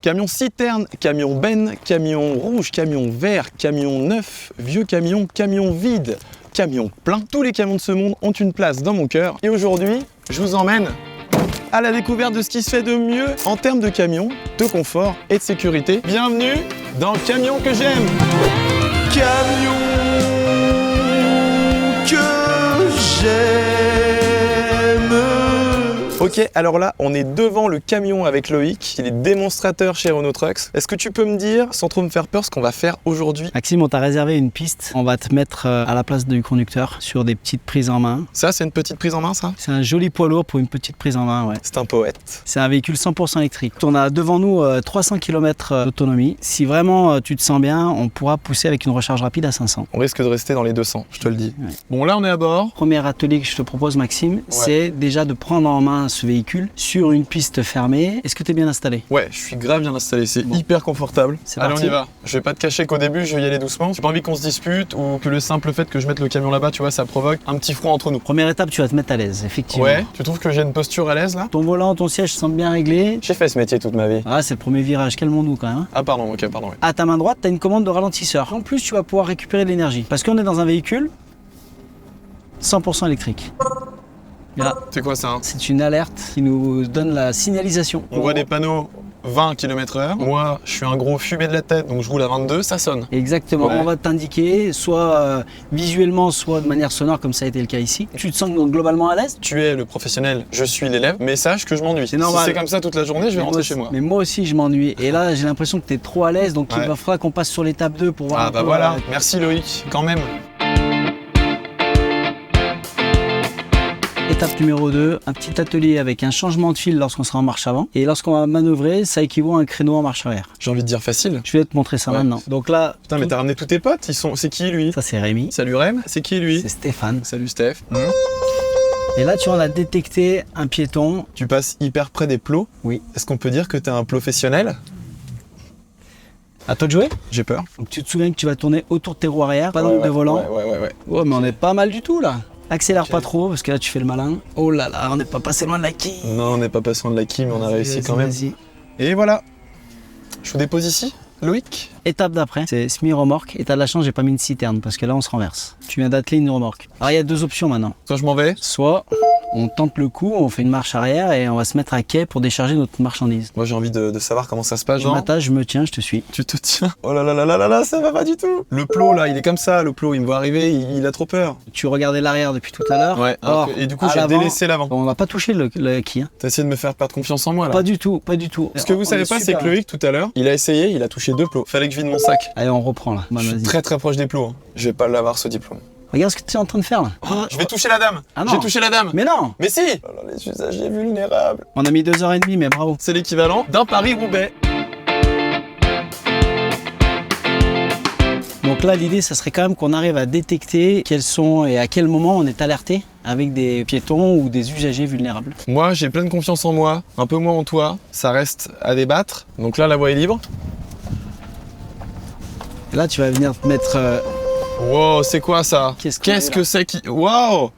Camion citerne, camion benne, camion rouge, camion vert, camion neuf, vieux camion, camion vide, camion plein. Tous les camions de ce monde ont une place dans mon cœur. Et aujourd'hui, je vous emmène à la découverte de ce qui se fait de mieux en termes de camion, de confort et de sécurité. Bienvenue dans le camion que j'aime. Camion que j'aime. Ok, alors là, on est devant le camion avec Loïc. Il est démonstrateur chez Renault Trucks. Est-ce que tu peux me dire, sans trop me faire peur, ce qu'on va faire aujourd'hui? Maxime, on t'a réservé une piste. On va te mettre à la place du conducteur sur des petites prises en main. Ça, c'est une petite prise en main, ça? C'est un joli poids lourd pour une petite prise en main, ouais. C'est un poète. C'est un véhicule 100% électrique. On a devant nous 300 km d'autonomie. Si vraiment tu te sens bien, on pourra pousser avec une recharge rapide à 500. On risque de rester dans les 200, je te le dis. Ouais. Bon, là, on est à bord. Premier atelier que je te propose, Maxime, c'est déjà de prendre en main ce véhicule sur une piste fermée. Est-ce que tu es bien installé? Ouais, je suis grave bien installé, c'est hyper confortable. C'est Allez, parti. on y va. Je vais pas te cacher qu'au début, je vais y aller doucement. J'ai pas envie qu'on se dispute ou que le simple fait que je mette le camion là-bas, tu vois, ça provoque un petit froid entre nous. Première étape, tu vas te mettre à l'aise, effectivement. Ouais, tu trouves que j'ai une posture à l'aise là? Ton volant, ton siège semble bien réglé. J'ai fait ce métier toute ma vie. Ah, c'est le premier virage, calmons-nous quand même. Hein. Ah pardon, ok, pardon. Ouais. À ta main droite, tu as une commande de ralentisseur. En plus, tu vas pouvoir récupérer de l'énergie. Parce qu'on est dans un véhicule 100% électrique. Et là, C'est quoi ça hein? c'est une alerte qui nous donne la signalisation. On voit des panneaux 20 km/h. Moi, je suis un gros fumé de la tête, donc je roule à 22, ça sonne. Exactement, Ouais. on va t'indiquer soit visuellement, soit de manière sonore, comme ça a été le cas ici. Tu te sens donc globalement à l'aise? Tu es le professionnel, je suis l'élève, mais sache que je m'ennuie. C'est normal. Si c'est comme ça toute la journée, je vais rentrer chez moi. Mais moi aussi, je m'ennuie. Et là, j'ai l'impression que tu es trop à l'aise, donc Ouais. il va falloir qu'on passe sur l'étape 2 pour voir. Ah un bah peu, voilà, merci Loïc, quand même. Étape numéro 2, un petit atelier avec un changement de fil lorsqu'on sera en marche avant. Et lorsqu'on va manœuvrer, ça équivaut à un créneau en marche arrière. J'ai envie de dire facile. Je vais te montrer ça Ouais. maintenant. Donc là, Putain, mais t'as ramené tous tes potes, c'est qui lui? ça c'est Rémi, Salut Rem, c'est qui lui? c'est Stéphane. Salut Steph. Et là, tu en as détecté un piéton. Tu passes hyper près des plots. Oui. Est-ce qu'on peut dire que t'es un professionnel? À toi de jouer. J'ai peur. Donc tu te souviens que tu vas tourner autour de tes roues arrière, pas d'angle de volant. Ouais. Oh, mais on est pas mal du tout là. Accélère pas trop parce que là tu fais le malin. Oh là là, on n'est pas passé loin de la quille. Non, on n'est pas passé loin de la quille, mais on a réussi Vas-y, quand même. vas-y. Et voilà. Je vous dépose ici, Loïc. Étape d'après, c'est semi-remorque. Et t'as de la chance, j'ai pas mis une citerne parce que là on se renverse. Tu viens d'atteler une remorque. Alors il y a deux options maintenant. Toi, je m'en vais. Soit on tente le coup, on fait une marche arrière et on va se mettre à quai pour décharger notre marchandise. Moi, j'ai envie de savoir comment ça se passe, Je genre. m'attache, je me tiens, je te suis. Tu te tiens. Oh là là là là là là, ça va pas du tout. Le plot, là, il est comme ça, le plot. Il me voit arriver, il a trop peur. Tu regardais l'arrière depuis tout à l'heure. Ouais. Or, Et du coup, à j'ai l'avant, délaissé l'avant. on va pas toucher le quai. Hein. T'as essayé de me faire perdre confiance en moi, là. Pas du tout, pas du tout. Ce que vous On savez est pas, c'est super. que Loïc, tout à l'heure, il a essayé, il a touché 2 plots. Fallait que je vide mon sac. Allez, on reprend là. Bon, Je suis vas-y. très très proche des plots. Hein. Je vais pas l'avoir, ce diplôme. Regarde ce que tu es en train de faire là. Je vais toucher la dame. Ah non. J'ai touché la dame. Mais non. Mais si. Oh là, les usagers vulnérables. On a mis 2h30, mais bravo. C'est l'équivalent d'un Paris-Roubaix. Donc là, l'idée, ça serait quand même qu'on arrive à détecter quels sont et à quel moment on est alerté avec des piétons ou des usagers vulnérables. Moi, j'ai pleine confiance en moi, un peu moins en toi. Ça reste à débattre. Donc là, la voie est libre. Et là, tu vas venir te mettre... Wow, c'est quoi ça? Qu'est-ce que c'est qui... Wow!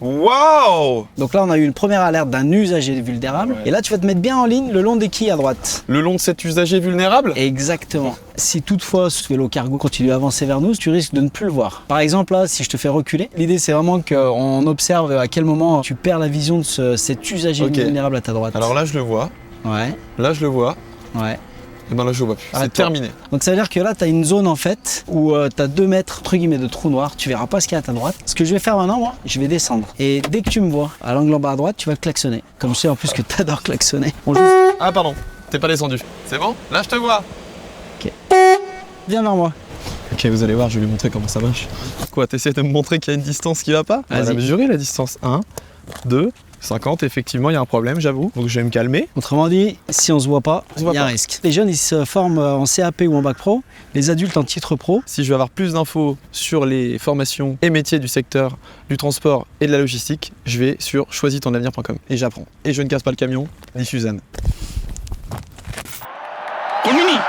Wow! Donc là, on a eu une première alerte d'un usager vulnérable. Ouais. Et là, tu vas te mettre bien en ligne le long des quilles à droite. Le long de cet usager vulnérable? Exactement. Si toutefois ce vélo cargo continue à avancer vers nous, tu risques de ne plus le voir. Par exemple, là, si je te fais reculer, l'idée c'est vraiment qu'on observe à quel moment tu perds la vision de cet usager Ok. vulnérable à ta droite. Alors là, je le vois. Ouais, Là, je le vois. ouais. Et ben là, je le vois plus. C'est Arrête-toi. terminé. Donc ça veut dire que là, tu as une zone en fait où tu as 2 mètres entre guillemets de trou noir. Tu verras pas ce qu'il y a à ta droite. Ce que je vais faire maintenant, moi, je vais descendre. Et dès que tu me vois à l'angle en bas à droite, tu vas klaxonner. Comme je sais en plus que tu adores klaxonner. On joue. Ah, pardon. T'es pas descendu. C'est bon? Là, je te vois. Viens vers moi. Ok, vous allez voir, je vais lui montrer comment ça marche. Quoi, t'essaies de me montrer qu'il y a une distance qui va pas? On va la Vas-y. mesurer la distance. 1, 2, 50. Effectivement, il y a un problème, j'avoue. Donc je vais me calmer. Autrement dit, si on se voit pas, On se il voit y a un pas. risque. Les jeunes, ils se forment en CAP ou en bac pro. Les adultes en titre pro. Si je veux avoir plus d'infos sur les formations et métiers du secteur du transport et de la logistique, je vais sur choisitonAvenir.com et j'apprends. Et je ne casse pas le camion, ni Suzanne. Communique